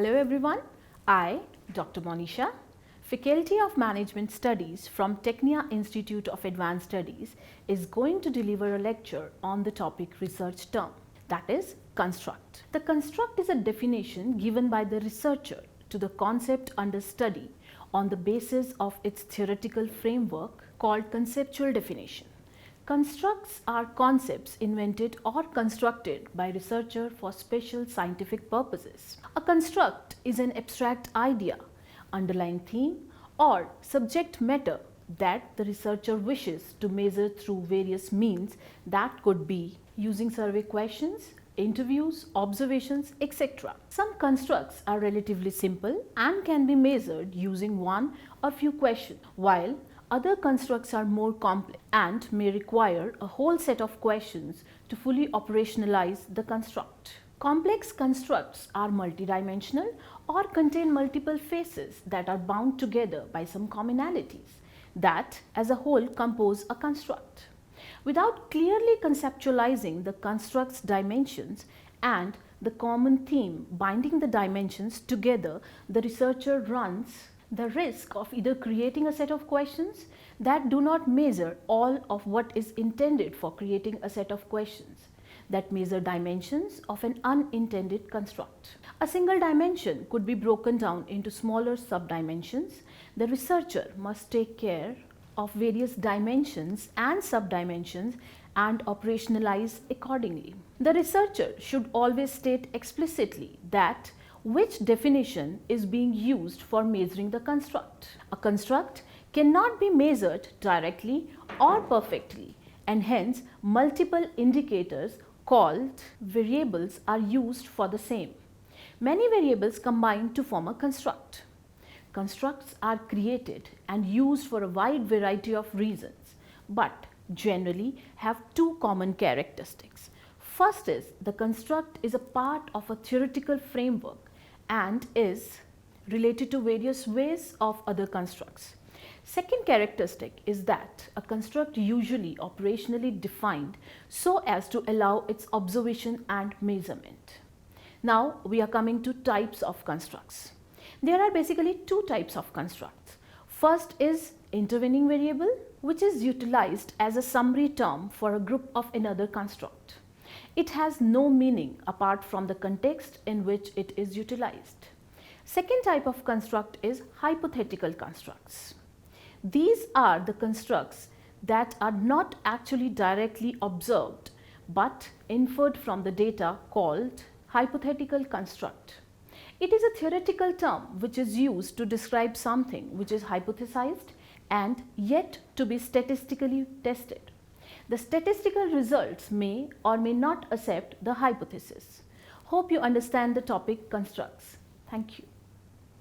Hello everyone, I, Dr. Monisha, Faculty of Management Studies from Tecnia Institute of Advanced Studies is going to deliver a lecture on the topic research term, that is construct. The construct is a definition given by the researcher to the concept under study on the basis of its theoretical framework called conceptual definition. Constructs are concepts invented or constructed by researcher for special scientific purposes. A construct is an abstract idea, underlying theme or subject matter that the researcher wishes to measure through various means that could be using survey questions, interviews, observations, etc. Some constructs are relatively simple and can be measured using one or few questions, while other constructs are more complex and may require a whole set of questions to fully operationalize the construct. Complex constructs are multidimensional or contain multiple faces that are bound together by some commonalities that as a whole compose a construct. Without clearly conceptualizing the construct's dimensions and the common theme binding the dimensions together, the researcher runs the risk of either creating a set of questions that do not measure all of what is intended for creating a set of questions that measure dimensions of an unintended construct. A single dimension could be broken down into smaller subdimensions. The researcher must take care of various dimensions and subdimensions and operationalize accordingly. The researcher should always state explicitly that which definition is being used for measuring the construct. A construct cannot be measured directly or perfectly, and hence multiple indicators called variables are used for the same. Many variables combine to form a construct. Constructs are created and used for a wide variety of reasons, but generally have two common characteristics. First is the construct is a part of a theoretical framework and is related to various ways of other constructs. Second characteristic is that a construct usually operationally defined so as to allow its observation and measurement. Now we are coming to types of constructs. There are basically two types of constructs. First is intervening variable, which is utilized as a summary term for a group of another construct. It has no meaning apart from the context in which it is utilized. Second type of construct is hypothetical constructs. These are the constructs that are not actually directly observed but inferred from the data called hypothetical construct. It is a theoretical term which is used to describe something which is hypothesized and yet to be statistically tested. The statistical results may or may not accept the hypothesis. Hope you understand the topic constructs. Thank you.